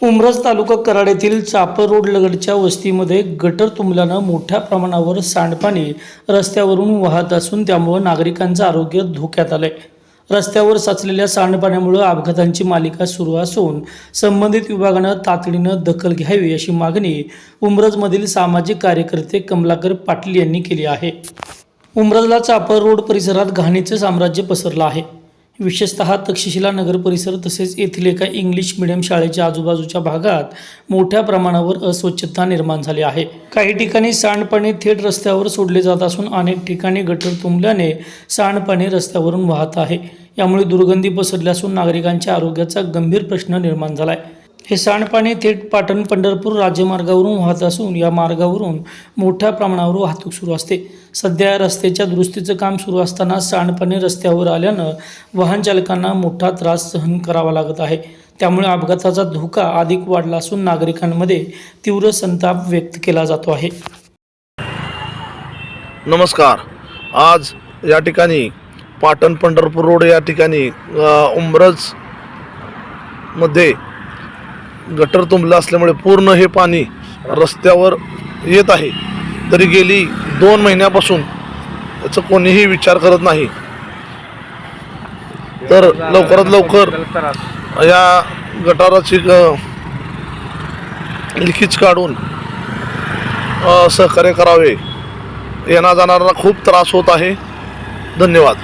उमरज तालुका कराड येथील chopper road लगतच्या वस्तीमध्ये गटर तुंबल्यानं मोठ्या प्रमाणावर सांडपाणी रस्त्यावरून वाहत असून त्यामुळे नागरिकांचं आरोग्य धोक्यात आलंय। रस्त्यावर साचलेल्या सांडपाण्यामुळे अपघातांची मालिका सुरू असून संबंधित विभागानं तातडीनं दखल घ्यावी अशी मागणी उमरजमधील सामाजिक कार्यकर्ते कमलाकर पाटील यांनी केली आहे। उमरजला चापर रोड परिसरात घाणीचं साम्राज्य पसरलं आहे। विशेषतः तक्षशिला नगर परिसर तसेच येथील एका इंग्लिश मीडियम शाळेच्या आजूबाजूच्या भागात मोठ्या प्रमाणावर अस्वच्छता निर्माण झाली आहे। काही ठिकाणी सांडपाणी थेट रस्त्यावर सोडले जात असून अनेक ठिकाणी गटर तुंबल्याने सांडपाणी रस्त्यावरून वाहत आहे। यामुळे दुर्गंधी पसरली असून नागरिकांच्या आरोग्याचा गंभीर प्रश्न निर्माण झाला आहे। हे सांडपाणी थेट पाटण पंढरपूर राज्यमार्गावरून वाहत असून या मार्गावरून मोठ्या प्रमाणावर वाहतूक सुरू असते। सध्या रस्त्याच्या दुरुस्तीचं काम सुरू असताना सांडपाणी रस्त्यावर आल्यानं वाहन चालकांना मोठा त्रास सहन करावा लागत आहे। त्यामुळे अपघाताचा धोका अधिक वाढला असून नागरिकांमध्ये तीव्र संताप व्यक्त केला जातो आहे। नमस्कार। आज या ठिकाणी पाटण पंढरपूर रोड या ठिकाणी उमरज मध्ये गटर तुंबलं असल्यामुळे पूर्ण हे पाणी रस्त्यावर येत आहे। तरी गेली 2 महिन्यापासून याचा कोणीही विचार करत नाही। तर लवकरात लवकर या गटाराची लिखित काढून सहकार्य करावे। येणाऱ्यांना खूप त्रास होत आहे। धन्यवाद।